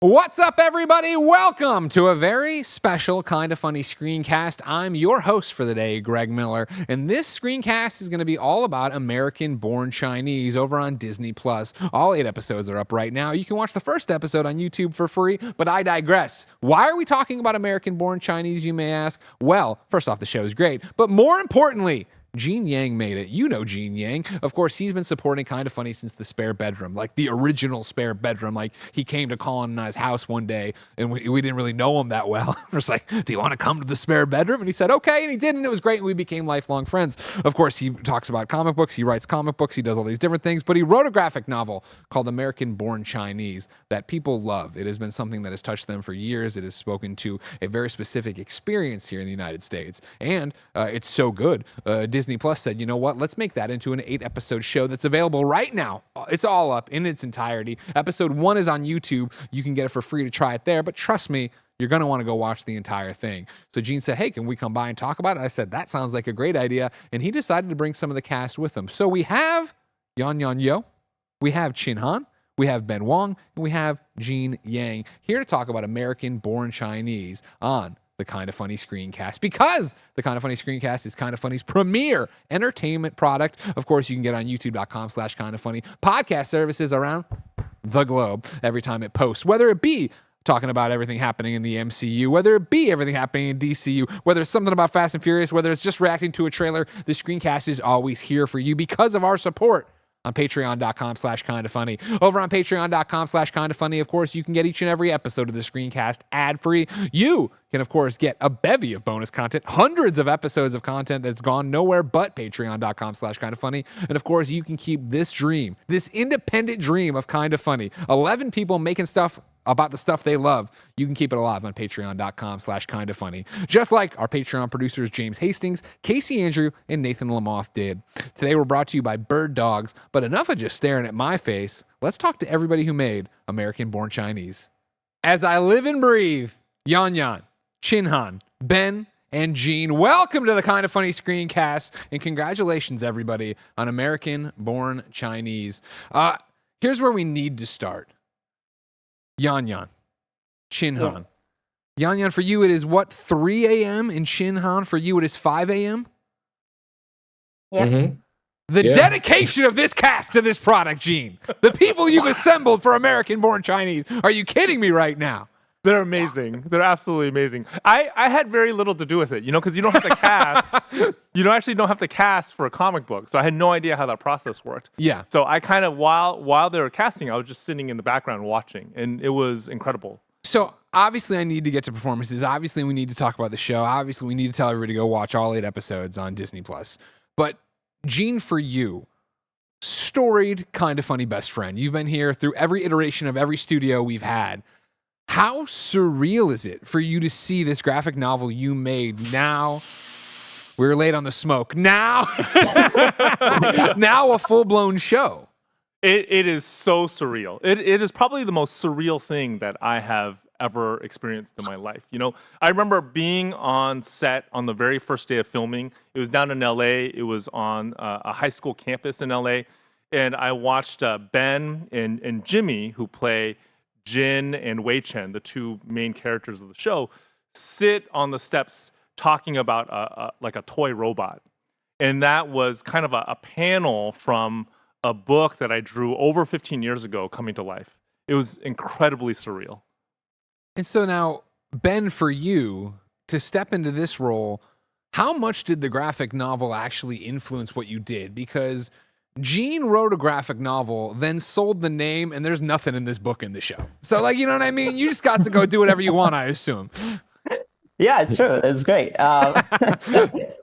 What's up, everybody? Welcome to a very special Kinda Funny Screencast. I'm your host for the day, Greg Miller, and this screencast is going to be all about American-born Chinese over on Disney+. All 8 episodes are up right now. You can watch the first episode on YouTube for free, but I digress. Why are we talking about American-born Chinese, you may ask? Well, first off, the show is great, but more importantly, Gene Yang made it. You know Gene Yang. Of course, he's been supporting Kinda Funny since the spare bedroom, like the original spare bedroom. Like, he came to colonize house one day, and we didn't really know him that well. We're just like, do you want to come to the spare bedroom? And he said, okay, and he did, and it was great, and we became lifelong friends. Of course, he talks about comic books, he writes comic books, he does all these different things, but he wrote a graphic novel called American-Born Chinese that people love. It has been something that has touched them for years. It has spoken to a very specific experience here in the United States, and it's so good. Disney Plus said, you know what, let's make that into an 8-episode show that's available right now. It's all up in its entirety. Episode 1 is on YouTube. You can get it for free to try it there, but trust me, you're going to want to go watch the entire thing. So Gene said, hey, can we come by and talk about it? I said, that sounds like a great idea, and he decided to bring some of the cast with him. So we have Yann Yann Yeo, we have Chin Han, we have Ben Wang, and we have Gene Yang here to talk about American-born Chinese on the Kinda Funny Screencast, because the Kinda Funny Screencast is Kinda Funny's premier entertainment product. Of course, you can get on youtube.com/kindafunny podcast services around the globe every time it posts, whether it be talking about everything happening in the MCU, whether it be everything happening in DCU, whether it's something about Fast and Furious, whether it's just reacting to a trailer. The Screencast is always here for you because of our support on patreon.com/kindafunny. Over on patreon.com/kindafunny, of course, you can get each and every episode of the Screencast ad-free. You can, of course, get a bevy of bonus content, hundreds of episodes of content that's gone nowhere but patreon.com/kindafunny. And, of course, you can keep this dream, this independent dream of Kinda Funny, 11 people making stuff about the stuff they love. You can keep it alive on patreon.com/kindafunny. Just like our Patreon producers James Hastings, Casey Andrew, and Nathan Lamoth did. Today we're brought to you by Bird Dogs, but enough of just staring at my face. Let's talk to everybody who made American-born Chinese. As I live and breathe, Yann Yann, Chin Han, Ben, and Gene, welcome to the Kinda Funny Screencast, and congratulations, everybody, on American-born Chinese. Here's where we need to start. Yann Yann, Chin Han. Yes. Yann Yann, for you it is what, 3 a.m.? And Chin Han, for you it is 5 a.m.? Yep. Mm-hmm. The dedication of this cast to this product, Gene. The people you've assembled for American-born Chinese. Are you kidding me right now? They're amazing. They're absolutely amazing. I had very little to do with it, because you don't have to cast. You don't have to cast for a comic book. So I had no idea how that process worked. Yeah. So I kind of, while they were casting, I was just sitting in the background watching, and it was incredible. So obviously I need to get to performances. Obviously we need to talk about the show. Obviously we need to tell everybody to go watch all 8 episodes on Disney+. But Gene, for you, storied, Kinda Funny best friend. You've been here through every iteration of every studio we've had. How surreal is it for you to see this graphic novel you made now? We're late on the smoke. Now, now a full-blown show. It is so surreal. It is probably the most surreal thing that I have ever experienced in my life. I remember being on set on the very first day of filming. It was down in LA. It was on a high school campus in LA. And I watched Ben and Jimmy, who play Jin and Wei Chen, the 2 main characters of the show, sit on the steps talking about a toy robot. And that was kind of a panel from a book that I drew over 15 years ago coming to life. It was incredibly surreal. And so now, Ben, for you, to step into this role, how much did the graphic novel actually influence what you did? Because Gene wrote a graphic novel, then sold the name, and there's nothing in this book in the show. So, you know what I mean? You just got to go do whatever you want, I assume. Yeah, it's true. It's great. It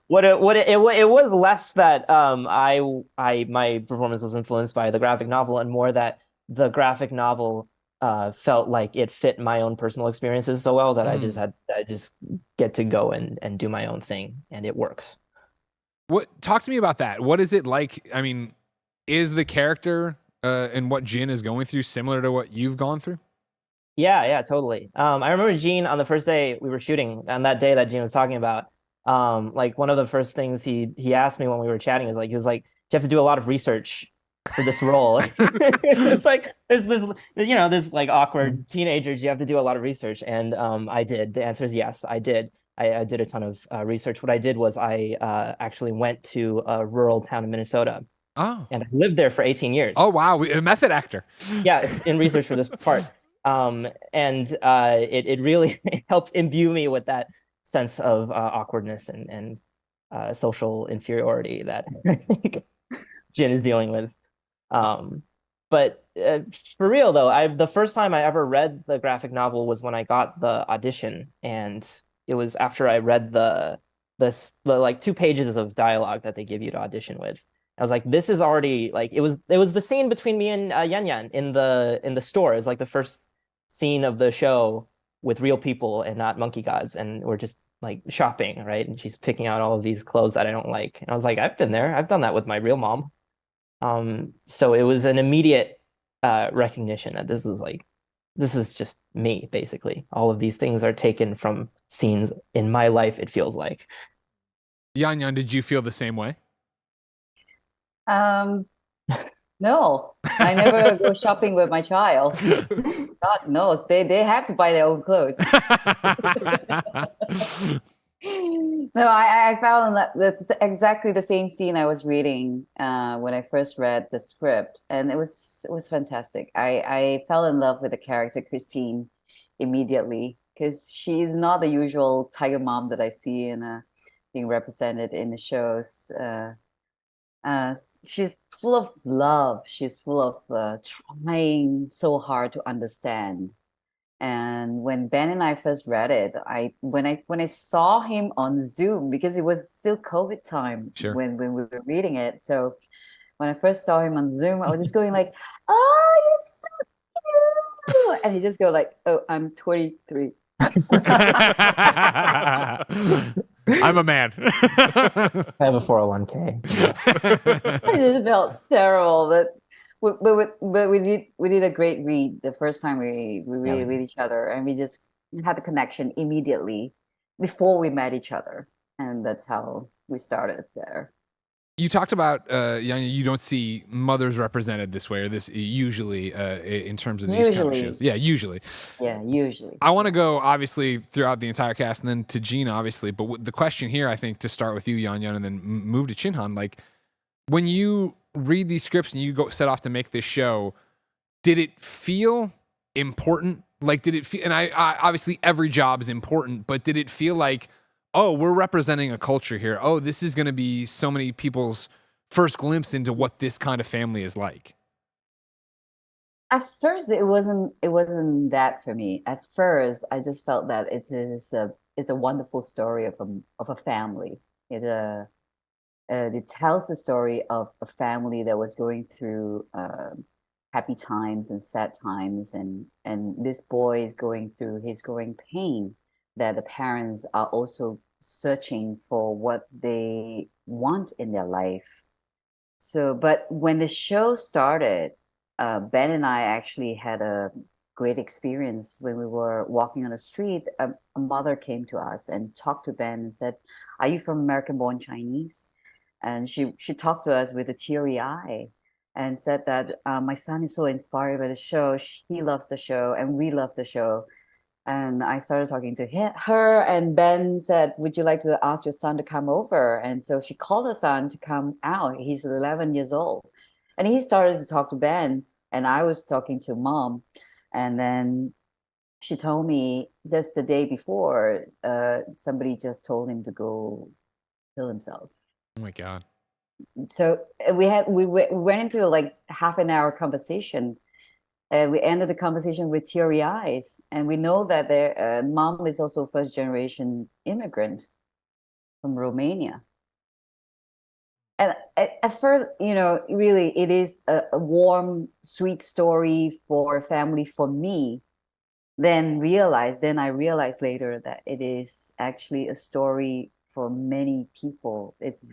was less that my performance was influenced by the graphic novel, and more that the graphic novel felt like it fit my own personal experiences so well that I just get to go and do my own thing, and it works. Talk to me about that. What is it like? I mean, is the character and what Jin is going through similar to what you've gone through? Yeah, totally. I remember Gene on the first day we were shooting, on that day that Gene was talking about. One of the first things he asked me when we were chatting is he was like, "Do you have to do a lot of research for this role. It's like this like awkward teenagers. You have to do a lot of research, and I did. The answer is yes, I did. I did a ton of research. What I did was I actually went to a rural town in Minnesota, Oh. and I lived there for 18 years. Oh, wow. A method actor. Yeah, in research for this part. And it really helped imbue me with that sense of awkwardness and social inferiority that I think Jin is dealing with. But for real though, the first time I ever read the graphic novel was when I got the audition, and it was after I read the like 2 pages of dialogue that they give you to audition with. I was like, this is already like it was the scene between me and Yan Yan in the store. It's like the first scene of the show with real people and not monkey gods, and we're just like shopping, right? And she's picking out all of these clothes that I don't like. And I was like, I've been there. I've done that with my real mom. So it was an immediate recognition that this is just me, basically. All of these things are taken from scenes in my life, it feels like. Yan Yan, did you feel the same way? No, I never go shopping with my child. God knows they have to buy their own clothes. No, I found that that's exactly the same scene I was reading when I first read the script, and it was fantastic. I fell in love with the character Christine immediately, because she's not the usual tiger mom that I see in being represented in the shows. She's full of love. She's full of trying so hard to understand. And when Ben and I first read it, when I saw him on Zoom, because it was still COVID time Sure. when we were reading it. So when I first saw him on Zoom, I was just going like, "Oh, you're so cute!" And he just go like, "Oh, I'm 23." I'm a man. I have a 401k. I just felt terrible, but we did a great read the first time we read with each other, and we just had a connection immediately before we met each other, and that's how we started there. You talked about you don't see mothers represented this way, or this usually in terms of these kind of shows. Yeah, usually. Yeah, usually. I want to go obviously throughout the entire cast, and then to Gene, obviously. But the question here, I think, to start with you, Yan Yan, and then move to Chinhan, like when you read these scripts and you go set off to make this show, did it feel important? Like, did it feel? And I obviously every job is important, but did it feel like, oh, we're representing a culture here. Oh, this is going to be so many people's first glimpse into what this kind of family is like? At first, it wasn't that for me. At first, I just felt that it's a wonderful story of a family. It tells the story of a family that was going through happy times and sad times, and this boy is going through his growing pain, that the parents are also searching for what they want in their life. So, but when the show started, Ben and I actually had a great experience when we were walking on the street. A mother came to us and talked to Ben and said, "Are you from American-born Chinese?" And she talked to us with a teary eye and said that my son is so inspired by the show. He loves the show, and we love the show. And I started talking to her, and Ben said, "Would you like to ask your son to come over?" And so she called her son to come out. He's 11 years old. And he started to talk to Ben, and I was talking to Mom. And then she told me just the day before, somebody just told him to go kill himself. Oh my God. So we went into like half an hour conversation. We ended the conversation with teary eyes, and we know that their mom is also a first-generation immigrant from Romania. And at first, really, it is a warm, sweet story for a family for me. Then I realized later that it is actually a story for many people. It's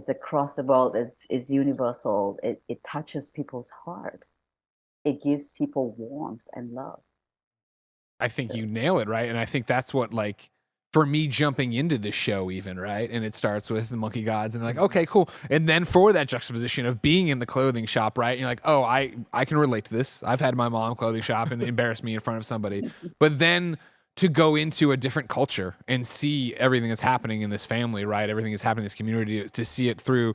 across the world. It's universal. It touches people's heart. It gives people warmth and love. I think you nail it, right? And I think that's what, like, for me jumping into the show even, right? And it starts with the monkey gods and like, okay, cool. And then for that juxtaposition of being in the clothing shop, right? And you're like, oh, I can relate to this. I've had my mom clothing shop and embarrass me in front of somebody. But then to go into a different culture and see everything that's happening in this family, right? Everything that's happening in this community, to see it through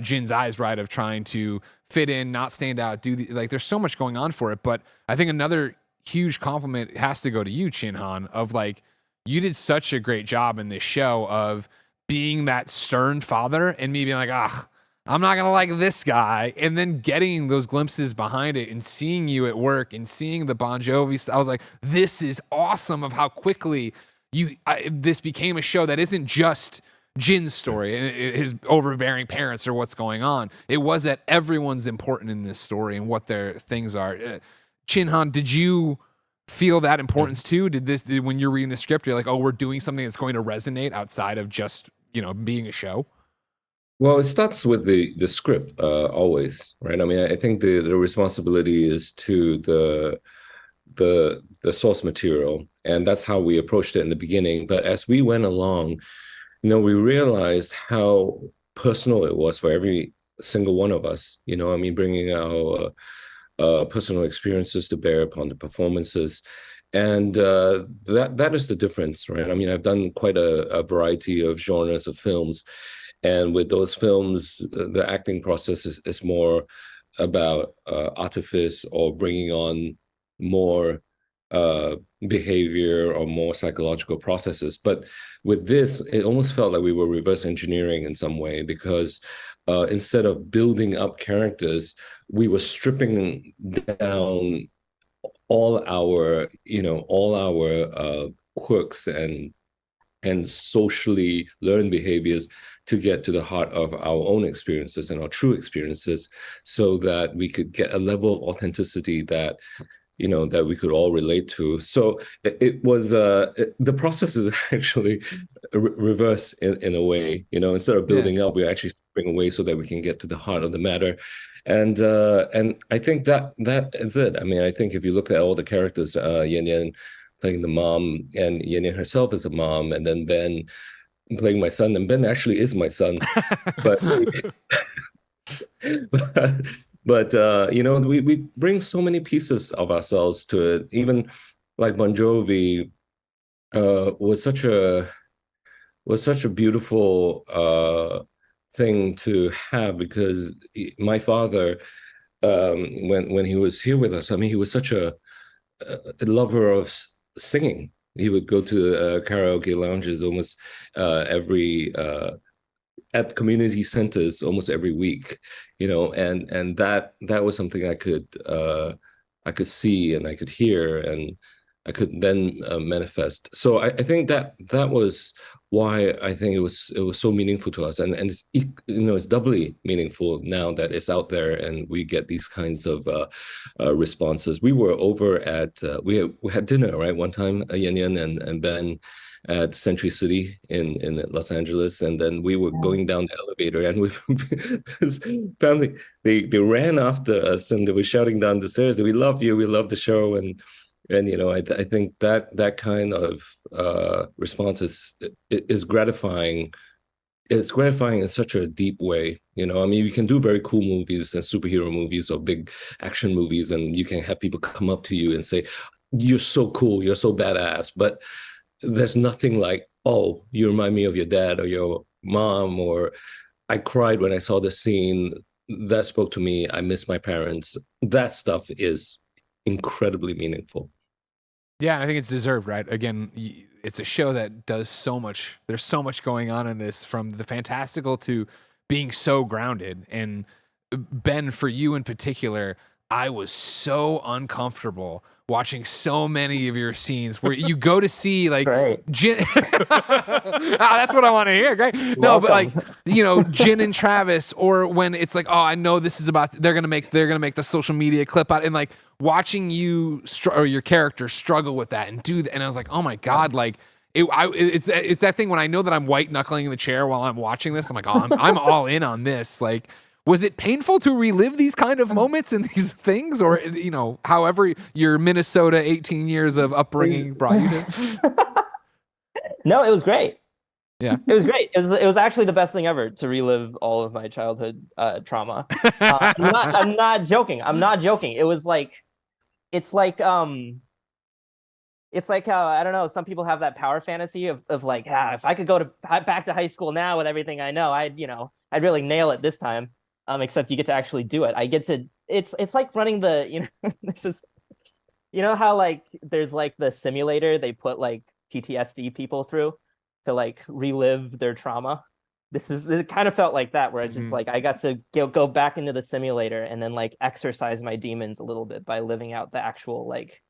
Jin's eyes, right? Of trying to fit in, not stand out, like there's so much going on for it. But I think another huge compliment has to go to you, Chin Han, of like, you did such a great job in this show of being that stern father and me being like, I'm not going to like this guy. And then getting those glimpses behind it and seeing you at work and seeing the Bon Jovi stuff. I was like, this is awesome of how quickly this became a show that isn't just Jin's story and his overbearing parents or what's going on. It was that everyone's important in this story and what their things are. Chin Han, did you feel that importance too? Did when you're reading the script, you're like, oh, we're doing something that's going to resonate outside of just, being a show? Well, it starts with the script, always, right? I mean, I think the responsibility is to the source material, and that's how we approached it in the beginning. But as we went along, we realized how personal it was for every single one of us. I mean, bringing our personal experiences to bear upon the performances. And that is the difference, right? I mean, I've done quite a variety of genres of films. And with those films, the acting process is more about artifice or bringing on more behavior or more psychological processes. But with this, it almost felt like we were reverse engineering in some way, because instead of building up characters, we were stripping down all our quirks and socially learned behaviors to get to the heart of our own experiences and our true experiences, so that we could get a level of authenticity that that we could all relate to. So it was the process is actually reverse in a way. Instead of building up, we're actually stripping away so that we can get to the heart of the matter. And I think that is it. I mean, I think if you look at all the characters, Yann Yann playing the mom, and Yann Yann herself is a mom, and then Ben playing my son, and Ben actually is my son, but we bring so many pieces of ourselves to it. Even like Bon Jovi was such a beautiful thing to have, because my father, when he was here with us, I mean, he was such a lover of singing. He would go to karaoke lounges almost at community centers almost every week, and that was something I could see and I could hear, and I could then manifest. So I think that was why I think it was so meaningful to us, and it's it's doubly meaningful now that it's out there and we get these kinds of responses. We were over at we had dinner, right, one time, Yann Yann and Ben, at Century City in Los Angeles, and then we were going down the elevator, and this family, they ran after us and they were shouting down the stairs, "We love you, we love the show," and I think that kind of response is gratifying. It's gratifying in such a deep way. I mean, you can do very cool movies and superhero movies or big action movies, and you can have people come up to you and say, "You're so cool, you're so badass," but there's nothing like, "Oh, you remind me of your dad or your mom," or "I cried when I saw this scene, that spoke to me, I miss my parents." That stuff is incredibly meaningful. Yeah, and I think it's deserved, right? Again, it's a show that does so much. There's so much going on in this, from the fantastical to being so grounded. And Ben, for you in particular, I was so uncomfortable watching so many of your scenes where you go to see like Jin. That's what I want to hear. Great. No, but like, Jin and Travis, or when it's like, oh, I know this is about, they're gonna make the social media clip out, and like watching you or your character struggle with that and do that, and I was like, oh my god, like. It's that thing when I know that I'm white knuckling in the chair while I'm watching this. I'm like, oh, I'm all in on this. Like, was it painful to relive these kind of moments and these things, or however your Minnesota 18 years of upbringing brought you to? No, it was great. Yeah. It was great. It was actually the best thing ever to relive all of my childhood trauma. I'm not joking. I'm not joking. It was like, it's like how, I don't know, some people have that power fantasy of like, if I could go back to high school now with everything I know, I'd really nail it this time. Except you get to actually do it. It's like running this is, how like there's like the simulator they put like PTSD people through to like relive their trauma. It kind of felt like that, where it's just like I got to go back into the simulator and then like exercise my demons a little bit by living out the actual like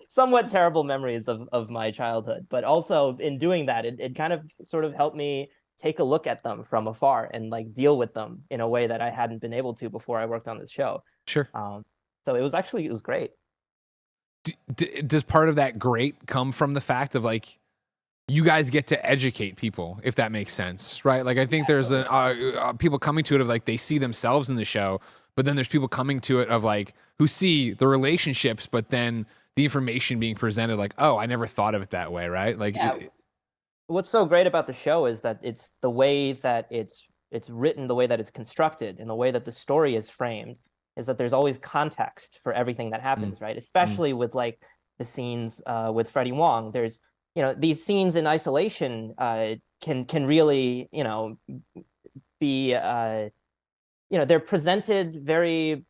somewhat terrible memories of my childhood. But also in doing that, it kind of sort of helped me take a look at them from afar and like deal with them in a way that I hadn't been able to before I worked on this show. Sure. So it was great. Does part of that great come from the fact of like you guys get to educate people, if that makes sense, right? Like I think there's people coming to it of like they see themselves in the show, but then there's people coming to it of like who see the relationships, but then the information being presented like, oh, I never thought of it that way, right? Like, what's so great about the show is that it's the way that it's written, the way that it's constructed, and the way that the story is framed, is that there's always context for everything that happens, right? Especially with like the scenes with Freddie Wong. There's these scenes in isolation can really be they're presented very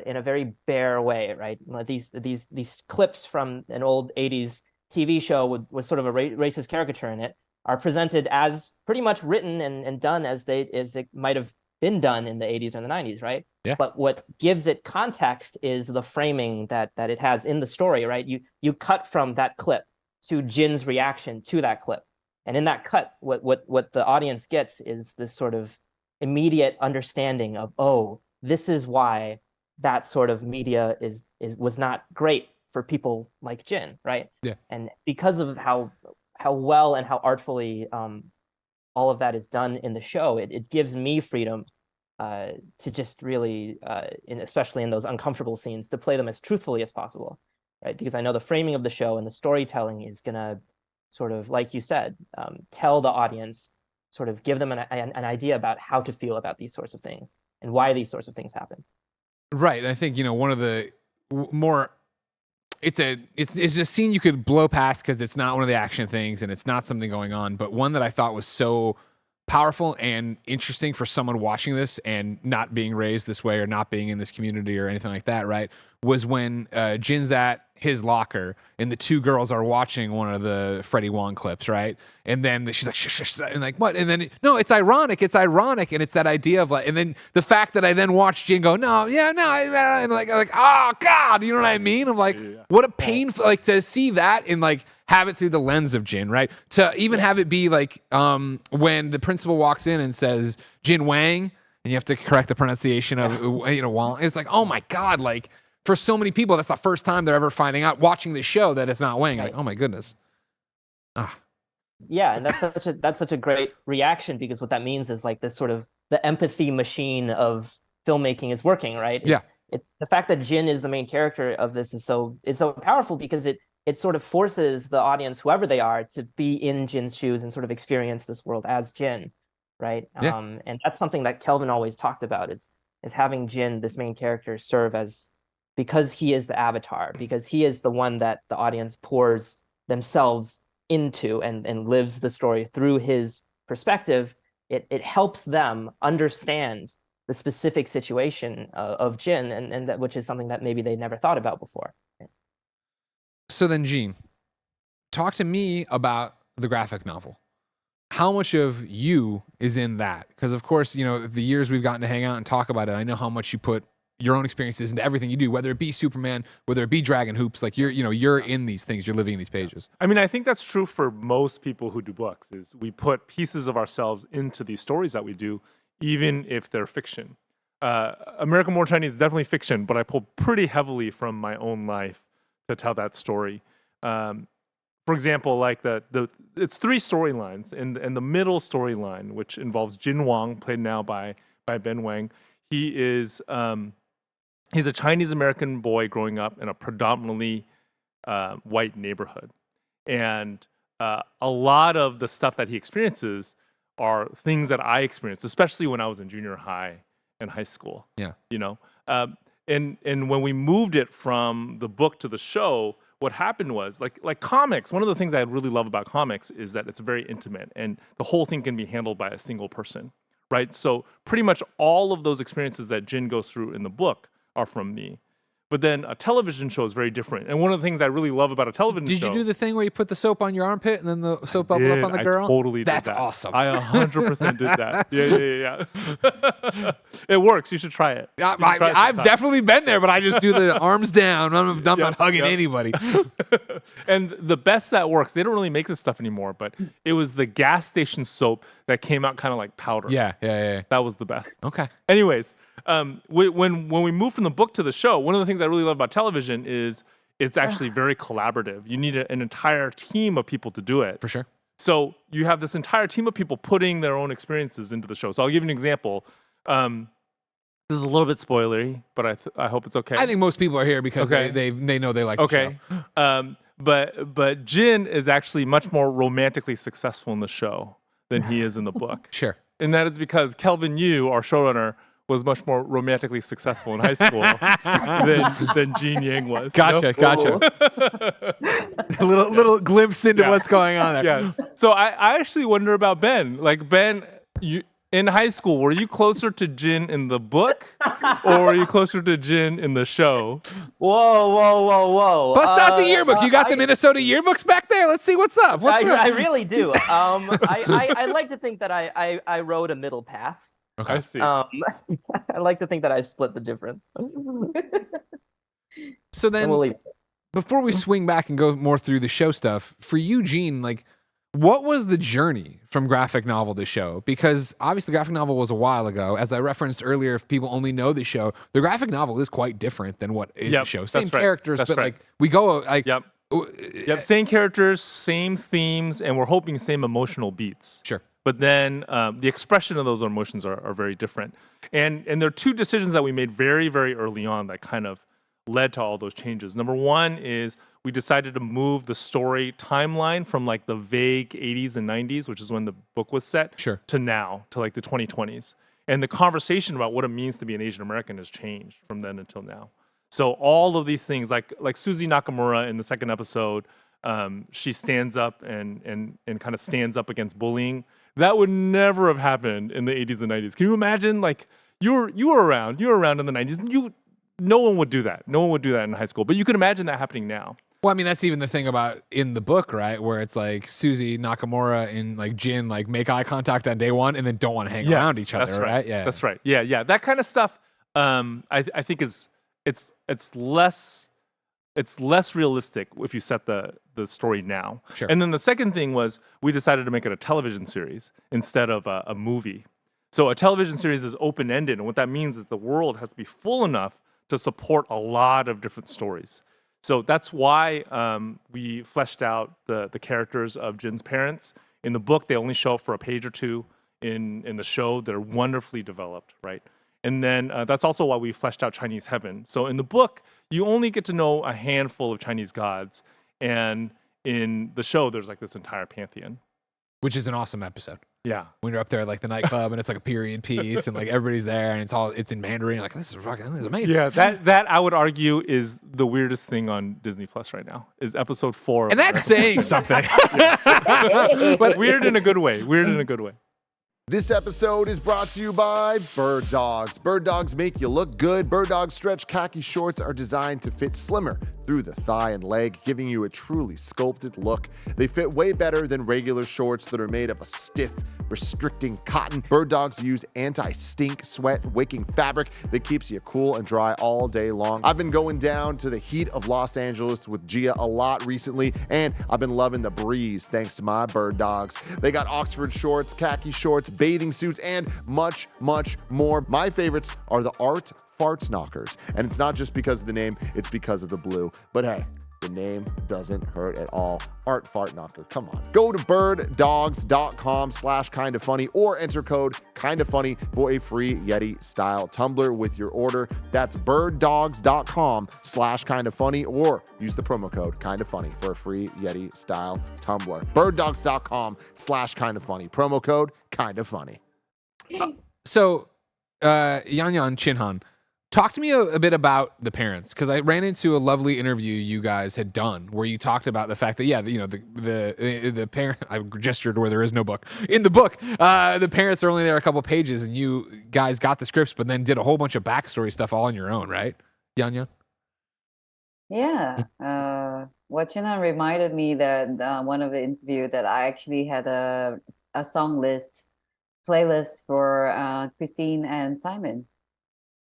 in a very bare way, right? These clips from an old 80s TV show with sort of a racist caricature in it are presented as pretty much written and done as it might have been done in the 80s or the 90s, right? Yeah. But what gives it context is the framing that it has in the story, right? You cut from that clip to Jin's reaction to that clip, and in that cut, what the audience gets is this sort of immediate understanding of, oh, this is why that sort of media was not great for people like Jin, right? Yeah. And because of how well and how artfully all of that is done in the show, it gives me freedom to just really, especially in those uncomfortable scenes, to play them as truthfully as possible, right? Because I know the framing of the show and the storytelling is gonna sort of, like you said, tell the audience, sort of give them an idea about how to feel about these sorts of things and why these sorts of things happen. Right. I think, one of the more, it's a scene you could blow past because it's not one of the action things and it's not something going on, but one that I thought was so powerful and interesting for someone watching this and not being raised this way or not being in this community or anything like that, right? Was when Jin's at his locker and the two girls are watching one of the Freddie Wong clips, right? And then she's like, shh, and like, what? And then, no, it's ironic. And it's that idea of like, and then the fact that I then watch Jin go, and like, oh God, you know what I mean? I'm like, what a painful, like to see that and like have it through the lens of Jin, right? To even have it be like when the principal walks in and says, Jin Wang, and you have to correct the pronunciation of, Wang. It's like, oh my God, like, for so many people, that's the first time they're ever finding out watching the show that it's not Wang. Like, oh my goodness. Yeah, and that's such a great reaction, because what that means is like this sort of the empathy machine of filmmaking is working, right? It's the fact that Jin is the main character of this is so powerful, because it sort of forces the audience, whoever they are, to be in Jin's shoes and sort of experience this world as Jin, right? Yeah. And that's something that Kelvin always talked about is having Jin, this main character, serve as, because he is the avatar, because he is the one that the audience pours themselves into and lives the story through his perspective. It helps them understand the specific situation of Jin, and that, which is something that maybe they never thought about before. So then, Gene, talk to me about the graphic novel. How much of you is in that? Because of course, the years we've gotten to hang out and talk about it, I know how much you put your own experiences into everything you do, whether it be Superman, whether it be Dragon Hoops, like you're in these things, you're living in these pages. I mean, I think that's true for most people who do books, is we put pieces of ourselves into these stories that we do, even if they're fiction. American Born Chinese is definitely fiction, but I pulled pretty heavily from my own life to tell that story. For example, like it's three storylines, and the middle storyline, which involves Jin Wang, played now by Ben Wang. He is he's a Chinese American boy growing up in a predominantly white neighborhood, and a lot of the stuff that he experiences are things that I experienced, especially when I was in junior high and high school. Yeah. You know, and when we moved it from the book to the show, what happened was like comics. One of the things I really love about comics is that it's very intimate, and the whole thing can be handled by a single person, right? So pretty much all of those experiences that Jin goes through in the book are from me. But then a television show is very different. And one of the things I really love about a television show... Did you do the thing where you put the soap on your armpit and then the soap bubble up on the girl? I totally did that. That's awesome. I 100% did that. Yeah. It works. You should try it. I've definitely been there, but I just do the arms down. I'm not hugging anybody. And the best that works, they don't really make this stuff anymore, but it was the gas station soap that came out kind of like powder. Yeah. That was the best. Okay. Anyways, when we moved from the book to the show, one of the things I really love about television is it's actually very collaborative. You need an entire team of people to do it. For sure. So you have this entire team of people putting their own experiences into the show. So I'll give you an example. This is a little bit spoilery, but I hope it's okay. I think most people are here because they know they like the show. But Jin is actually much more romantically successful in the show than he is in the book. Sure. And that is because Kelvin Yu, our showrunner, was much more romantically successful in high school than Gene Yang was. Gotcha. A little glimpse into what's going on there. Yeah. So I actually wonder about Ben. Like, Ben, you in high school, were you closer to Jin in the book or were you closer to Jin in the show? Whoa. Bust out the yearbook. You got the Minnesota yearbooks back there? Let's see what's up. I really do. I like to think that I rode a middle path. Okay. I see. I like to think that I split the difference. So then, before we swing back and go more through the show stuff, for you, Gene, like, what was the journey from graphic novel to show? Because obviously, the graphic novel was a while ago. As I referenced earlier, if people only know the show, the graphic novel is quite different than what is the show. Same characters, but like we go like. Yep. Same characters, same themes, and we're hoping same emotional beats. Sure. But then the expression of those emotions are very different. And there are two decisions that we made very, very early on that kind of led to all those changes. Number one is we decided to move the story timeline from like the vague 80s and 90s, which is when the book was set, to now, to like the 2020s. And the conversation about what it means to be an Asian American has changed from then until now. So all of these things, like Suzy Nakamura in the second episode, she stands up and kind of stands up against bullying. That would never have happened in the 80s and 90s. Can you imagine? Like you were around in the 90s. No one would do that. No one would do that in high school. But you can imagine that happening now. Well, I mean, that's even the thing about in the book, right? Where it's like Suzy Nakamura and like Jin like make eye contact on day one and then don't want to hang around each other, that's right? Yeah, that's right. Yeah. That kind of stuff. I think it's less realistic if you set the story now. Sure. And then the second thing was we decided to make it a television series instead of a movie. So a television series is open-ended, and what that means is the world has to be full enough to support a lot of different stories. So that's why we fleshed out the characters of Jin's parents. In the book, they only show up for a page or two. In the show, they're wonderfully developed, right? And then that's also why we fleshed out Chinese heaven. So in the book, you only get to know a handful of Chinese gods. And in the show, there's like this entire pantheon. Which is an awesome episode. Yeah. When you're up there at like the nightclub and it's like a period piece and like everybody's there and it's in Mandarin. Like, this is amazing. Yeah, that I would argue is the weirdest thing on Disney Plus right now, is episode 4. And that's saying something. But weird in a good way. This episode is brought to you by Bird Dogs. Bird Dogs make you look good. Bird Dogs stretch khaki shorts are designed to fit slimmer through the thigh and leg, giving you a truly sculpted look. They fit way better than regular shorts that are made of a stiff, restricting cotton. Bird Dogs use anti-stink, sweat, wicking fabric that keeps you cool and dry all day long. I've been going down to the heat of Los Angeles with Gia a lot recently, and I've been loving the breeze thanks to my Bird Dogs. They got Oxford shorts, khaki shorts, bathing suits, and much, much more. My favorites are the Art Farts Knockers, and it's not just because of the name, it's because of the blue. But hey, The name doesn't hurt at all. Art Fart Knocker, come on. Go to birddogs.com/kindafunny or enter code kindafunny for a free Yeti style tumbler with your order. That's birddogs.com/kindafunny or use the promo code kindafunny for a free Yeti style tumbler. birddogs.com/kindafunny. Promo code kindafunny. So, Yan Yan Chinhan, talk to me a bit about the parents, because I ran into a lovely interview you guys had done where you talked about the fact that the parent, I gestured where there is no book in the book. The parents are only there a couple pages, and you guys got the scripts, but then did a whole bunch of backstory stuff all on your own, right, Yan Yan? Yeah. What Chinan reminded me that one of the interview that I actually had a song playlist for Christine and Simon,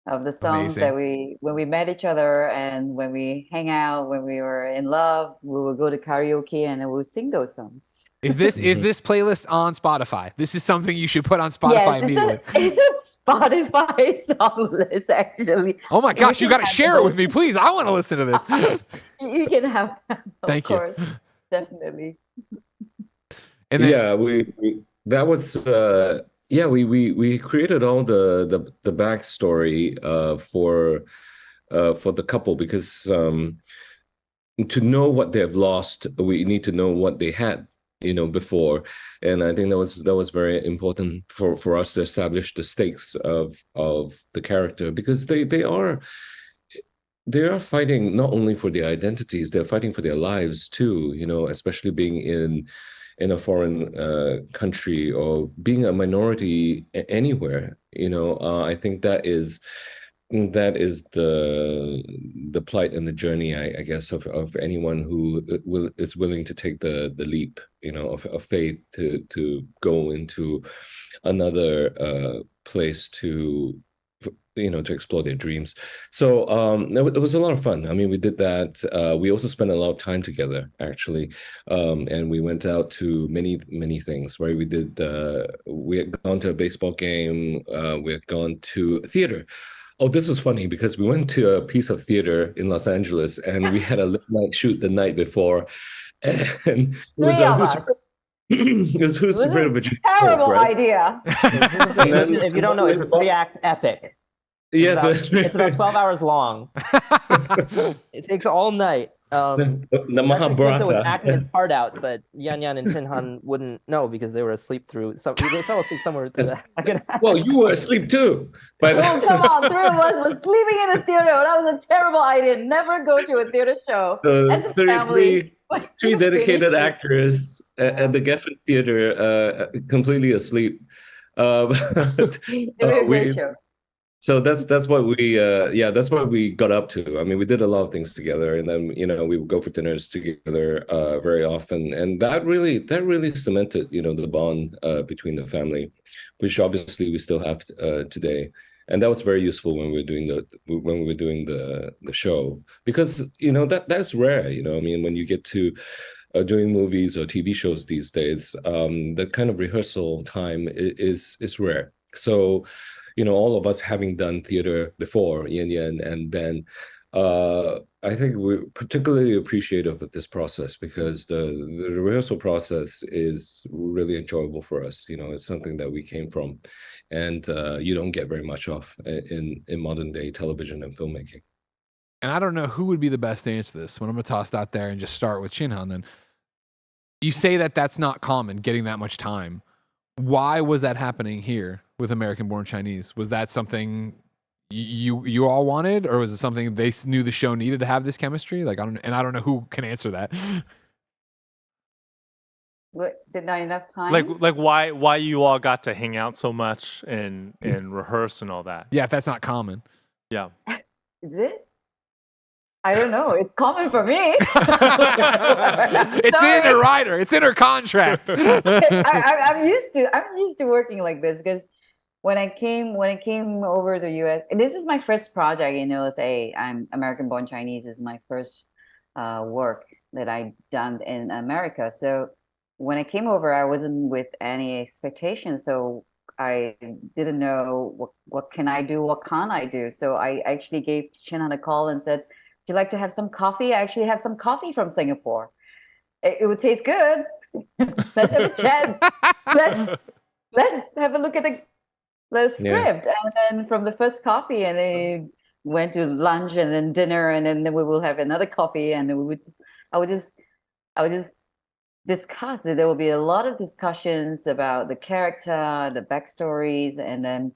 of the songs that when we met each other and when we hang out, when we were in love, we would go to karaoke and we'll sing those songs. Is this playlist on Spotify? This is something you should put on Spotify immediately. It's a Spotify song list, actually. Oh my gosh, you got to share it with me, please. I want to listen to this. You can have that, Thank you. course. Definitely. And then, we created all the backstory for the couple, because to know what they have lost, we need to know what they had, before. And I think that was very important for us to establish the stakes of the character, because they are fighting not only for their identities, they're fighting for their lives too, especially being in a foreign country or being a minority anywhere. I think that is the plight and the journey, I guess, of anyone who is willing to take the leap, of faith to go into another place to explore their dreams. So it was a lot of fun. I mean, we did that. We also spent a lot of time together, actually, and we went out to many things. Right, we had gone to a baseball game. We had gone to theater. Oh, this was funny because we went to a piece of theater in Los Angeles, and we had a late night shoot the night before, and it was Who's Afraid of Virginia? Terrible idea. If you don't know, it's a 3-act epic. It's about 12 hours long. It takes all night. The Mahabharata was acting his heart out, but Yan Yan and Chinhan wouldn't know because they were asleep through. They fell asleep somewhere through that second half. Well, you were asleep too. But oh, come on, 3 of us was sleeping in a theater. That was a terrible idea. Never go to a theater show as a family. Three dedicated actors at the Geffen Theater, completely asleep. Great show. So that's what we got up to. I mean, we did a lot of things together, and then we would go for dinners together very often, and that really cemented the bond between the family, which obviously we still have today. And that was very useful when we were doing the show, because that's rare. I mean, when you get to doing movies or TV shows these days, that kind of rehearsal time is rare. So all of us having done theater before, Yann Yann and Ben, I think we're particularly appreciative of this process, because the rehearsal process is really enjoyable for us. It's something that we came from, and you don't get very much of in modern day television and filmmaking. And I don't know who would be the best to answer this, but I'm going to toss it out there and just start with Chinhan then. You say that that's not common, getting that much time. Why was that happening here with American Born Chinese? Was that something you all wanted, or was it something they knew the show needed to have this chemistry? I don't know who can answer that. What, did not enough time? Like why you all got to hang out so much and rehearse and all that? Yeah, if that's not common. Yeah. Is it? I don't know. It's common for me. It's in her rider. It's in her contract. I'm used to working like this, because when I came over to US, this is my first project. I'm American Born Chinese is my first work that I done in America. So when I came over, I wasn't with any expectation. So I didn't know what can I do, what can't I do. So I actually gave Chinhan a call and said, you like to have some coffee? I actually have some coffee from Singapore. It would taste good. Let's have a chat. Let's have a look at the script. And then from the first coffee, and then went to lunch and then dinner, and then we will have another coffee, and we would I would just discuss it. There will be a lot of discussions about the character, the backstories, and then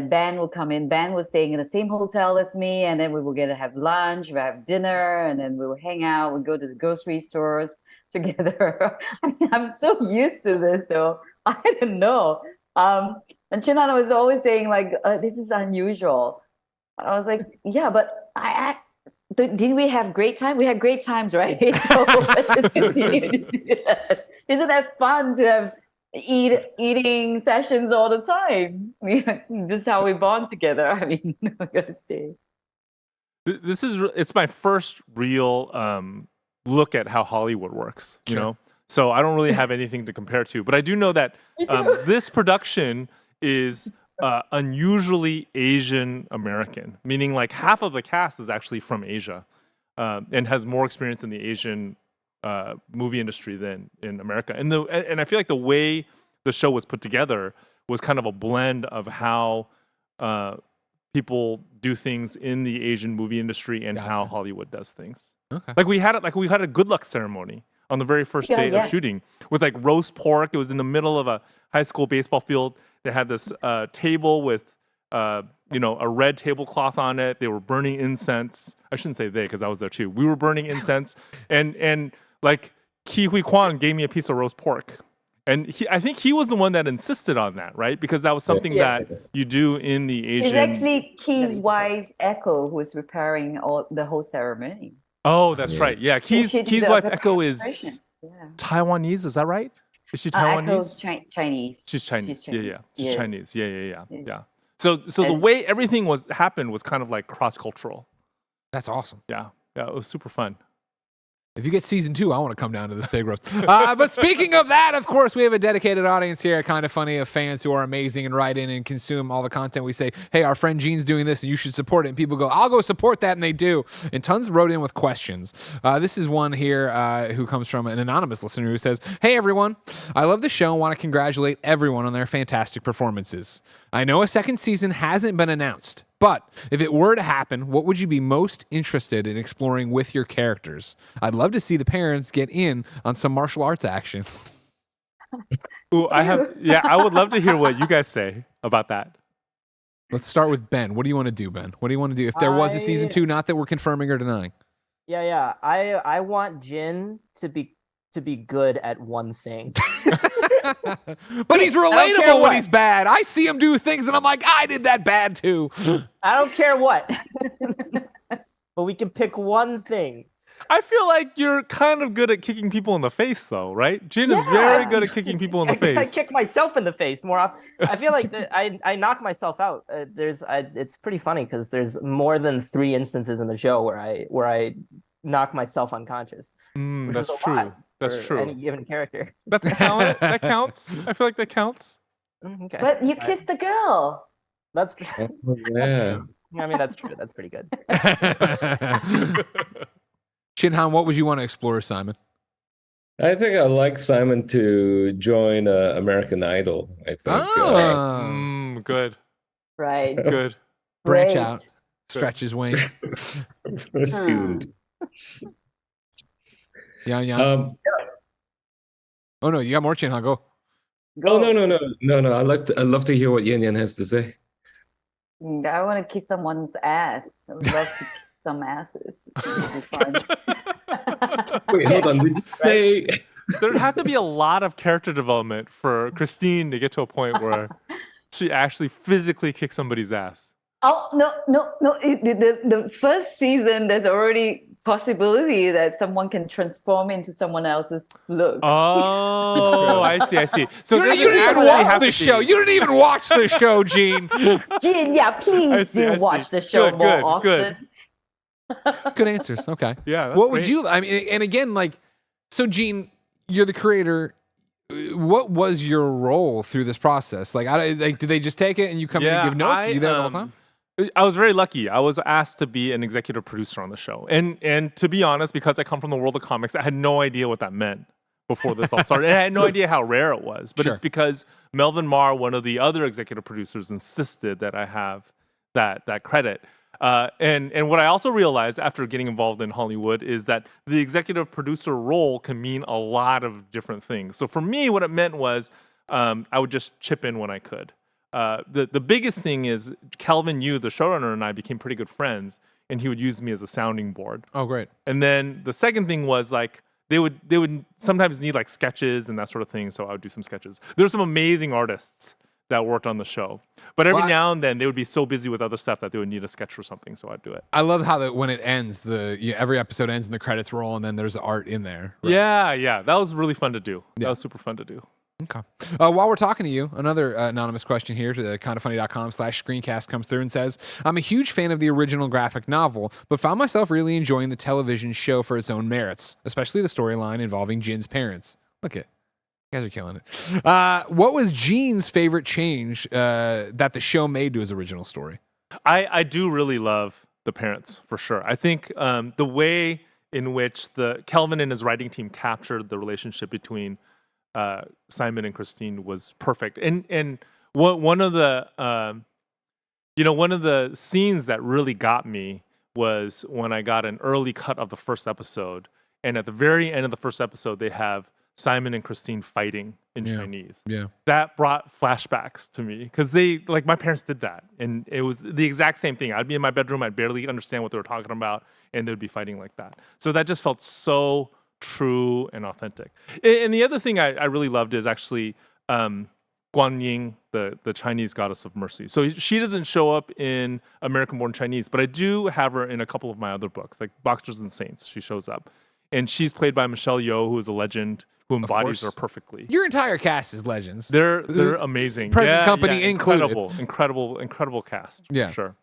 Ben will come in. Ben was staying in the same hotel as me, and then we were going to have lunch, we'll have dinner, and then we will hang out. We'll go to the grocery stores together. I mean, I'm so used to this, though. I don't know. And Chinan was always saying, like, this is unusual. I was like, yeah, but didn't we have great time? We had great times, right? So let's just continue to do that. Isn't that fun to have eating sessions all the time? This is how we bond together. I mean, I gotta say. It's my first real look at how Hollywood works, you know? So I don't really have anything to compare to, but I do know that this production is unusually Asian American, meaning like half of the cast is actually from Asia and has more experience in the Asian movie industry than in America. And I feel like the way the show was put together was kind of a blend of how people do things in the Asian movie industry and how Hollywood does things. Okay. Like we had a good luck ceremony on the very first day of shooting with like roast pork. It was in the middle of a high school baseball field. They had this table with, a red tablecloth on it. They were burning incense. I shouldn't say they, because I was there too. We were burning incense, and like Ki Hui Kwan gave me a piece of roast pork, and I think he was the one that insisted on that, right? Because that was something that you do in the Asian. It's actually Ki's wife's Echo who was preparing the whole ceremony. Oh, that's right. Yeah, Ki's wife Echo is Taiwanese. Is that right? Is she Taiwanese? Echo's Chinese. She's Chinese. Yeah. She's Yes. Chinese. Yeah. So the way everything happened was kind of like cross-cultural. That's awesome. Yeah, it was super fun. If you get season 2, I want to come down to this big roast. But speaking of that, of course, we have a dedicated audience here at KindaFunny of fans who are amazing and write in and consume all the content. We say, hey, our friend Gene's doing this and you should support it. And people go, I'll go support that. And they do. And tons wrote in with questions. This is one here who comes from an anonymous listener who says, hey, everyone. I love the show and want to congratulate everyone on their fantastic performances. I know a second season hasn't been announced, but if it were to happen, what would you be most interested in exploring with your characters? I'd love to see the parents get in on some martial arts action. Ooh, I would love to hear what you guys say about that. Let's start with Ben. What do you want to do, Ben? What do you want to do? If there was a season 2, not that we're confirming or denying. Yeah. I want Jin to be good at one thing. But he's relatable when he's bad. I see him do things and I'm like, I did that bad too. I don't care what. But we can pick one thing. I feel like you're kind of good at kicking people in the face, though, right? Jin is very good at kicking people in the face. I kick myself in the face more often. I feel like I knock myself out. It's pretty funny because there's more than 3 instances in the show where I knock myself unconscious. That's true. That's true. Any given character. That's talent. That counts. I feel like that counts. Okay. But you kissed the girl. That's true. Yeah. I mean, that's true. That's pretty good. Shinhan, what would you want to explore, Simon? I think I'd like Simon to join American Idol. I think. Good. Right. Good. Branch Great. out. Stretch his wings. For season 2. Yann Yann. Oh no, you got more, Shinhan. Go. Oh no! I'd love to hear what Yann Yann has to say. I want to kiss someone's ass. I would love to kiss some asses. It would be fun. Wait, hold on. Did you say? There'd have to be a lot of character development for Christine to get to a point where she actually physically kicks somebody's ass. Oh no! The first season, there's already possibility that someone can transform into someone else's look. Oh, I see. So You didn't even watch the show. You didn't even watch the show, Gene. Gene, please I watch see. the show Good, more good, often. Good answers. Okay. Yeah. that's What would great. you? I mean, and again, like, so Gene, you're the creator. What was your role through this process? Like, did they just take it and you come in and give notes? Are you there the whole time? I was very lucky. I was asked to be an executive producer on the show. And to be honest, because I come from the world of comics, I had no idea what that meant before this all started. And I had no idea how rare it was. But it's because Melvin Marr, one of the other executive producers, insisted that I have that credit. And what I also realized after getting involved in Hollywood is that the executive producer role can mean a lot of different things. So for me, what it meant was I would just chip in when I could. The biggest thing is Kelvin Yu, the showrunner, and I became pretty good friends, and he would use me as a sounding board. Oh, great. And then the second thing was like they would sometimes need like sketches and that sort of thing, so I would do some sketches. There's some amazing artists that worked on the show, but every now and then they would be so busy with other stuff that they would need a sketch for something, so I'd do it. I love how that when it ends, every episode ends and the credits roll, and then there's art in there. Right? Yeah, that was really fun to do. That was super fun to do. Okay. While we're talking to you, another anonymous question here to the KindaFunny.com/screencast comes through and says, I'm a huge fan of the original graphic novel, but found myself really enjoying the television show for its own merits, especially the storyline involving Jin's parents. Look at you guys are killing it. What was Gene's favorite change that the show made to his original story? I do really love the parents, for sure. I think the way in which Kelvin and his writing team captured the relationship between Simon and Christine was perfect. And one of the scenes that really got me was when I got an early cut of the first episode, and at the very end of the first episode, they have Simon and Christine fighting in Chinese. Yeah, that brought flashbacks to me because my parents did that, and it was the exact same thing. I'd be in my bedroom, I'd barely understand what they were talking about, and they'd be fighting like that. So that just felt so true and authentic. And the other thing I really loved is actually Guan Ying, the Chinese goddess of mercy. So she doesn't show up in American Born Chinese, but I do have her in a couple of my other books, like Boxers and Saints. She shows up, and she's played by Michelle Yeoh, who is a legend who embodies her perfectly. Your entire cast is legends. They're amazing. Present company included. Incredible cast. Yeah, for sure.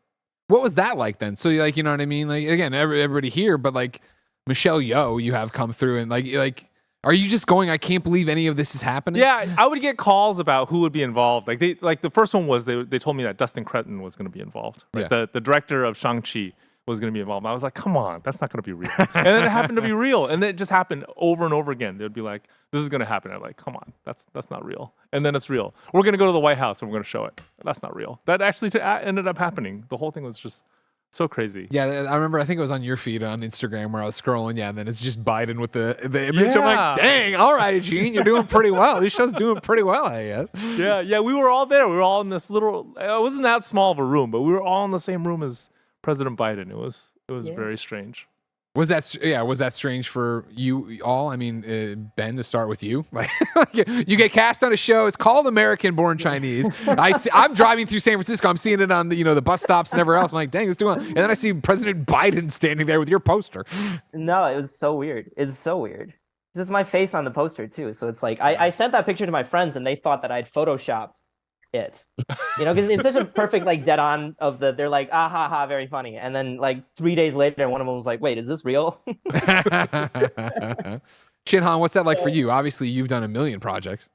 What was that like then? So like, you know what I mean? Like again, everybody here, but like Michelle Yeoh, you have come through, and like, are you just going, I can't believe any of this is happening? Yeah, I would get calls about who would be involved. Like the first one was they told me that Dustin Cretton was going to be involved. Right? Yeah. The director of Shang-Chi was going to be involved. And I was like, come on, that's not going to be real. And then it happened to be real, and then it just happened over and over again. They'd be like, this is going to happen. I'm like, come on, that's not real. And then it's real. We're going to go to the White House and we're going to show it. That's not real. That actually ended up happening. The whole thing was just so crazy. Yeah, I remember, I think it was on your feed on Instagram where I was scrolling, and then it's just Biden with the image. I'm like, dang, all right, Gene, you're doing pretty well. This show's doing pretty well, I guess. Yeah, we were all there. We were all in this little, it wasn't that small of a room, but we were all in the same room as President Biden. It was very strange. Was that strange for you all? I mean, Ben, to start with you, like you get cast on a show. It's called American Born Chinese. I'm driving through San Francisco. I'm seeing it on the bus stops and everywhere else. I'm like, dang, it's doing well. And then I see President Biden standing there with your poster. No, it was so weird. It's so weird. This is my face on the poster too. So it's like I sent that picture to my friends and they thought that I'd photoshopped it, because it's such a perfect like dead on of they're like, ah ha ha, very funny, and then like 3 days later one of them was like, wait, is this real? Shinhan, what's that like for you? Obviously you've done a million projects.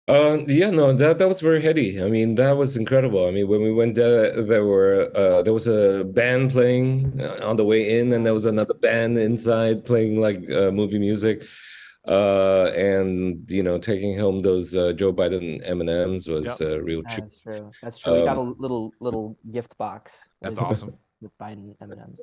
That was very heady. I mean, that was incredible. I mean, when we went there, there was a band playing on the way in, and there was another band inside playing like movie music. And taking home those Joe Biden M&Ms was a real treat. That's true. We got a little gift box. That's awesome. With Biden M&Ms.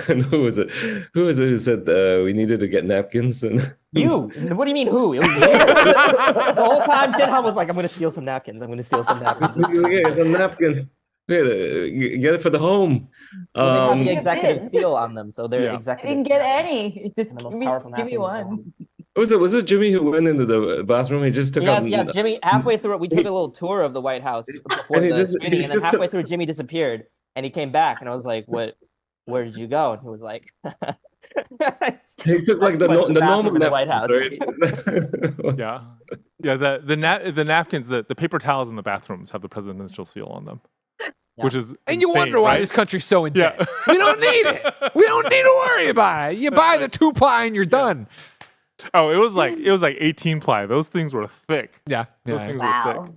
And who was it who said we needed to get napkins? And you? What do you mean who? It was you. The whole time Shinhan was like, I'm going to steal some napkins. Yeah, some napkins. Get it for the home. They have the executive seal on them, so they're executive. I didn't get any. Just give me one. Was it Jimmy who went into the bathroom? He just took out. Yes, Jimmy. Halfway through it, we took a little tour of the White House before the screening, and then halfway through, Jimmy disappeared, and he came back, and I was like, "What? Where did you go?" And he was like, "He took like the normal in the White House." Right? Yeah. The napkins, the paper towels in the bathrooms have the presidential seal on them. Yeah. Which is and you wonder why this country's so in debt. We don't need it. We don't need to worry about it. You buy the 2-ply and you're done. Oh, it was like 18 ply. Those things were thick. Yeah. Those things were thick.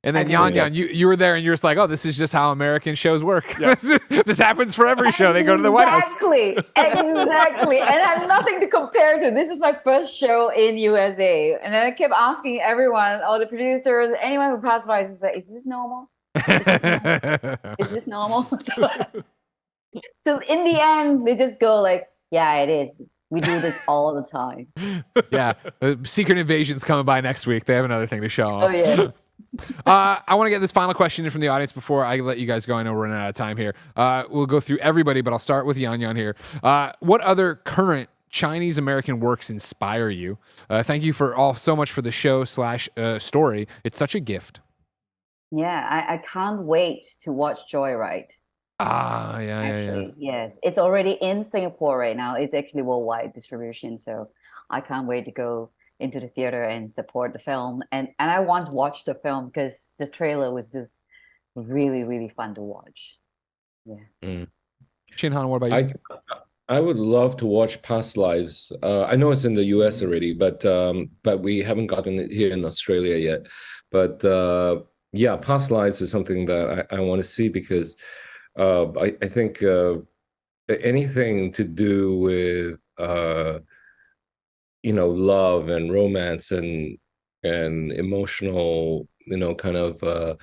And then I Yann do. Yann, you were there and you're just like, oh, this is just how American shows work. This happens for every show. They go to the White House. Exactly. And I have nothing to compare to. This is my first show in USA. And then I kept asking everyone, all the producers, anyone who passed by, is like, is this normal? Is this normal? So in the end, they just go like, yeah, it is. We do this all the time. Yeah. Secret Invasion's coming by next week. They have another thing to show off. Oh, yeah. I want to get this final question in from the audience before I let you guys go. I know we're running out of time here. We'll go through everybody, but I'll start with Yann Yann here. What other current Chinese American works inspire you? Thank you so much for the show / story. It's such a gift. Yeah, I can't wait to watch Joyride. Yeah. Actually, yes. It's already in Singapore right now. It's actually worldwide distribution. So I can't wait to go into the theater and support the film. And I want to watch the film because the trailer was just really, really fun to watch. Yeah. Shinhan, what about you? I would love to watch Past Lives. I know it's in the US already, but we haven't gotten it here in Australia yet. But yeah, Past Lives is something that I want to see because I think anything to do with love and romance and emotional, kind of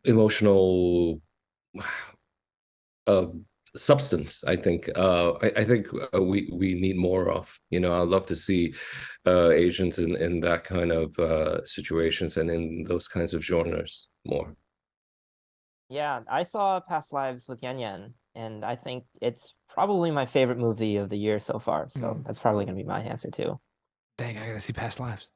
emotional substance. I think we need more of. I'd love to see Asians in that kind of situations and in those kinds of genres more. Yeah, I saw Past Lives with Yann Yann, and I think it's probably my favorite movie of the year so far. So that's probably gonna be my answer too. Dang, I gotta see Past Lives.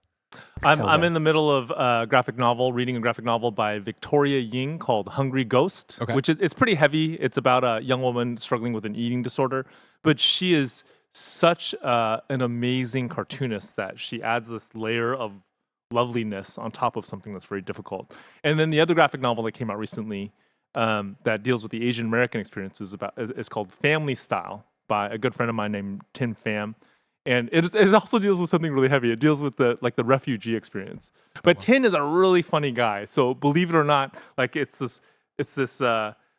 I'm in the middle of reading a graphic novel by Victoria Ying called Hungry Ghost, which it's pretty heavy. It's about a young woman struggling with an eating disorder, but she is such an amazing cartoonist that she adds this layer of loveliness on top of something that's very difficult. And then the other graphic novel that came out recently that deals with the Asian American experience is called Family Style by a good friend of mine named Tin Pham. And it also deals with something really heavy. It deals with the refugee experience. But Tin is a really funny guy. So believe it or not, like it's this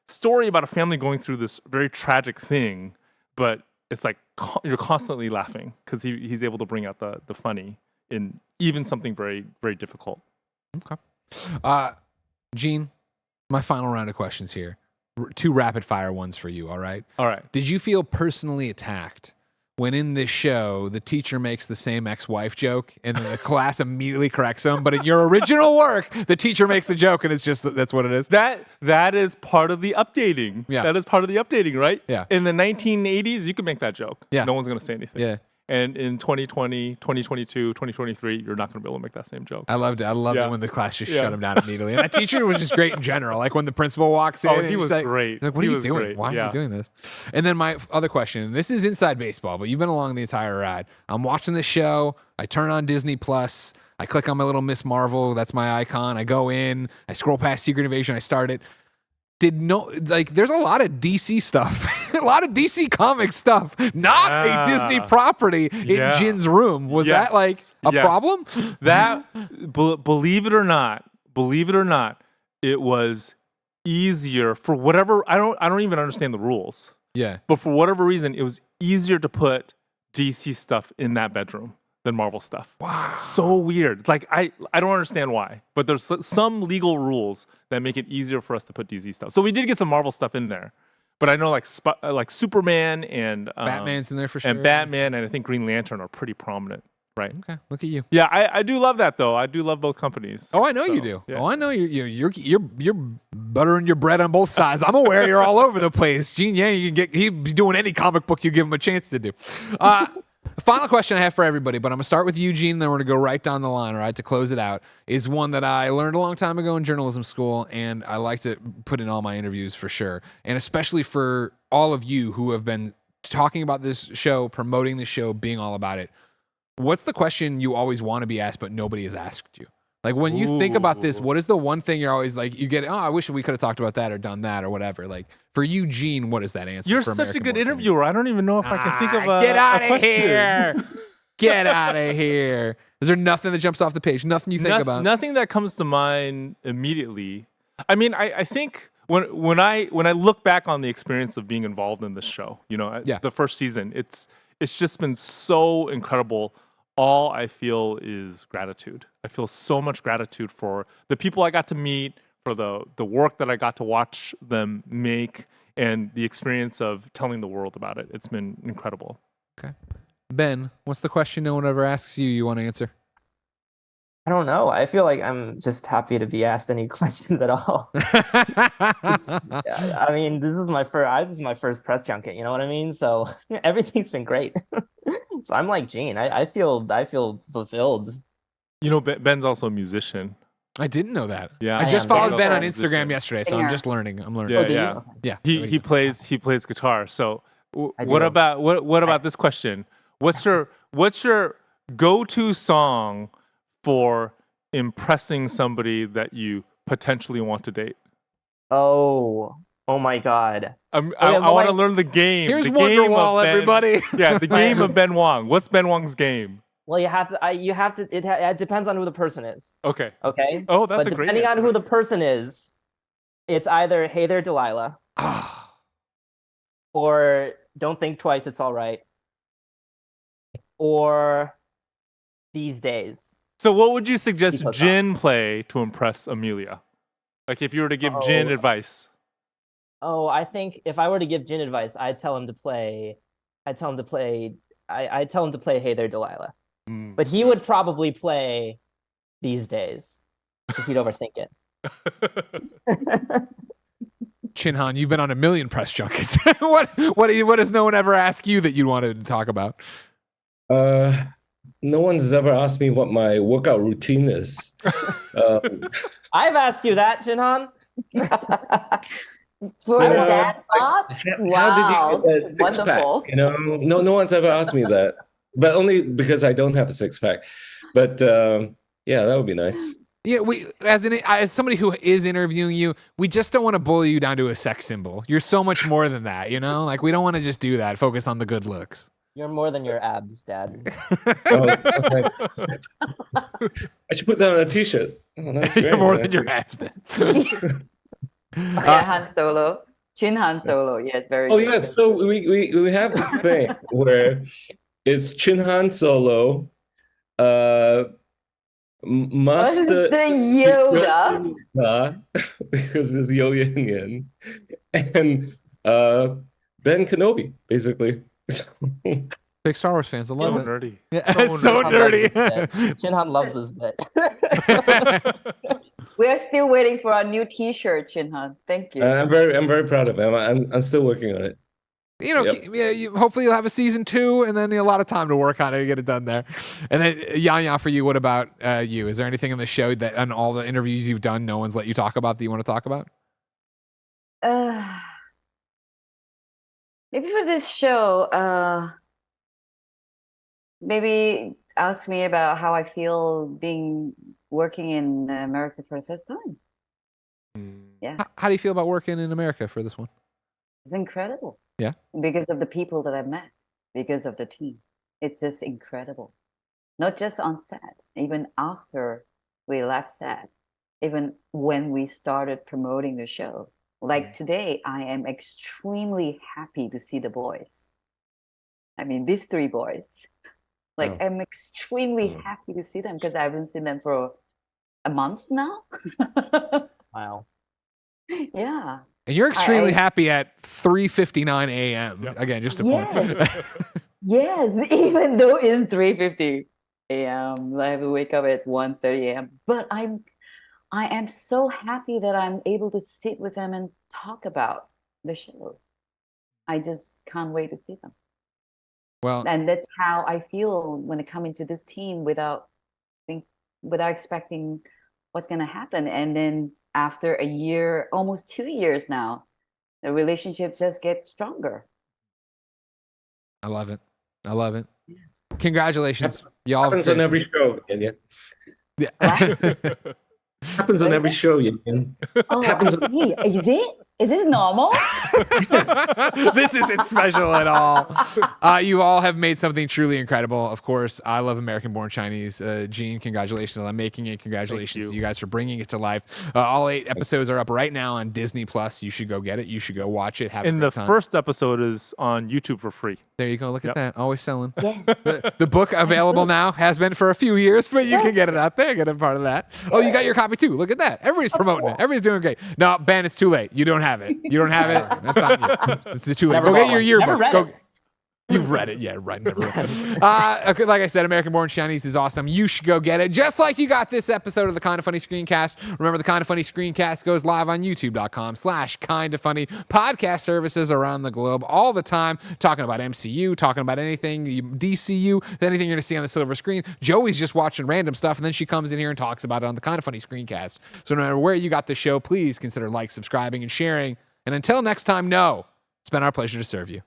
story about a family going through this very tragic thing, but it's like you're constantly laughing because he's able to bring out the funny in even something very, very difficult. Okay. Gene, my final round of questions here. 2 rapid fire ones for you, all right? All right. Did you feel personally attacked when in this show the teacher makes the same ex-wife joke and then the class immediately corrects him, but in your original work the teacher makes the joke and it's just that's what it is? That is part of the updating. Yeah. That is part of the updating, right? Yeah. In the 1980s, you could make that joke. Yeah. No one's going to say anything. Yeah. And in 2020, 2022, 2023, you're not going to be able to make that same joke. I loved it. I loved it when the class just shut him down immediately. And that teacher was just great in general. Like when the principal walks in. Oh, he was like, great. Like, what are you doing? Great. Why are you doing this? And then my other question, and this is inside baseball, but you've been along the entire ride. I'm watching this show. I turn on Disney Plus. I click on my little Miss Marvel. That's my icon. I go in. I scroll past Secret Invasion. I start it. There's a lot of DC stuff, a lot of DC comic stuff, not a Disney property in Jin's room. Was that like a problem? That believe it or not, it was easier for whatever. I don't even understand the rules. Yeah. But for whatever reason, it was easier to put DC stuff in that bedroom than Marvel stuff. Wow. So weird. Like I don't understand why, but there's some legal rules that make it easier for us to put DC stuff. So we did get some Marvel stuff in there, but I know like Superman and Batman's in there for sure. And Batman and I think Green Lantern are pretty prominent, right? Okay, look at you. Yeah, I do love that though. I do love both companies. Oh, I know you do. Yeah. Oh, I know you're buttering your bread on both sides. I'm aware you're all over the place. Gene Yang, he'd be doing any comic book you give him a chance to do. The final question I have for everybody, but I'm going to start with Eugene, then we're going to go right down the line, all right, to close it out, is one that I learned a long time ago in journalism school, and I like to put in all my interviews for sure, and especially for all of you who have been talking about this show, promoting the show, being all about it. What's the question you always want to be asked, but nobody has asked you? Like when you think about this, what is the one thing you're always like, you get, I wish we could have talked about that or done that or whatever. Like for you, Gene, what is that answer? You're for such American a good Born interviewer. I don't even know if I can think of Get out of question. here. Get out of here. Is there nothing that jumps off the page? Nothing you think about? Nothing that comes to mind immediately. I mean, I think when I look back on the experience of being involved in this show, the first season, it's just been so incredible. All I feel is gratitude. I feel so much gratitude for the people I got to meet, for the work that I got to watch them make, and the experience of telling the world about it. It's been incredible. Okay. Ben, what's the question no one ever asks you want to answer? I don't know. I feel like I'm just happy to be asked any questions at all. I mean, this is my first press junket. You know what I mean? So everything's been great. So I'm like Gene. I feel fulfilled. Ben's also a musician. I didn't know that. Yeah, I just followed Ben on musician. Instagram yesterday, so I'm just learning. I'm learning. Yeah. Yeah. He plays guitar. So what about this question? What's your go-to song for impressing somebody that you potentially want to date? Oh my God! I want to learn the game. Here's the Wonderwall, everybody. Yeah, the game of Ben Wang. What's Ben Wang's game? Well, you have to. It depends on who the person is. Okay. Okay. Oh, that's but a great depending answer. on who the person is, it's either "Hey There, Delilah," or "Don't Think Twice, It's All Right," or "These Days." So, what would you suggest Jin play to impress Amelia? Like, if you were to give Jin advice. Oh, I think if I were to give Jin advice, I'd tell him to play "Hey There, Delilah." But he would probably play "These Days" because he'd overthink it. Chin-Han, you've been on a million press junkets. What does no one ever ask you that you wanted to talk about? No one's ever asked me what my workout routine is. I've asked you that, Jin-Han. For the dad bod? How did you get that Wonderful. six-pack? No one's ever asked me that, but only because I don't have a six-pack. But yeah, that would be nice. Yeah, as somebody who is interviewing you, we just don't want to bully you down to a sex symbol. You're so much more than that, Like, we don't want to just do that. Focus on the good looks. You're more than your abs, Dad. Oh, okay. I should put that on a T-shirt. Oh, that's great. You're more than your abs. Han Solo. Chin Han Solo. Yes, very Oh good. yes, so we have this thing where it's Chin Han Solo, Master Yoda. because it's Yo Yan Yan, and Ben Kenobi, basically. Big Star Wars fans, I love it. Nerdy. Yeah, so nerdy. Chin-Han loves this bit. We're still waiting for our new T-shirt, Chin Han. Thank you. I'm very proud of him. I'm still working on it. Hopefully you'll have a season 2 and then a lot of time to work on it and get it done there. And then Yann Yann, for you, what about you? Is there anything in the show that on all the interviews you've done, no one's let you talk about that you want to talk about? Maybe for this show, maybe ask me about how I feel working in America for the first time. Yeah. How do you feel about working in America for this one? It's incredible. Yeah. Because of the people that I've met, because of the team. It's just incredible. Not just on set, even after we left set, even when we started promoting the show. Like today, I am extremely happy to see the boys. I mean, these 3 boys. Like, I'm extremely happy to see them because I haven't seen them for a month now. Wow. Yeah. And you're extremely happy at 3:59 a.m. Yep. Again, just a point. Yes, even though it's 3:50 a.m. I have to wake up at 1:30 a.m. But I am so happy that I'm able to sit with them and talk about the show. I just can't wait to see them. Well, and that's how I feel when I come into this team without expecting what's going to happen. And then after a year, almost 2 years now, the relationship just gets stronger. I love it. Congratulations. Y'all happens on every show, Yann. Yeah. Happens on every show, Yann. Oh, is it? Is this normal? This isn't special at all. You all have made something truly incredible. Of course, I love American-born Chinese. Gene, congratulations on making it. Congratulations to you guys for bringing it to life. All 8 episodes are up right now on Disney Plus. You should go get it. You should go watch it. Have a And great the time. first episode is on YouTube for free. There you go. Look at that. Always selling. Yes. The book available now, has been for a few years, but you can get it out there. Get a part of that. Oh, you got your copy too. Look at that. Everybody's promoting it. Everybody's doing great. No, Ben, it's too late. You don't have it. You don't have it. That's on you. It's too late. Never Go bought get your one. yearbook. Never read Go. it. You've read it, yeah, right? Never read it. Okay, like I said, American-born Chinese is awesome. You should go get it, just like you got this episode of the Kinda Funny Screencast. Remember, the Kinda Funny Screencast goes live on YouTube.com/KindaFunny. Podcast services around the globe all the time, talking about MCU, talking about anything DCU, anything you're gonna see on the silver screen. Joey's just watching random stuff, and then she comes in here and talks about it on the Kinda Funny Screencast. So no matter where you got the show, please consider subscribing, and sharing. And until next time, it's been our pleasure to serve you.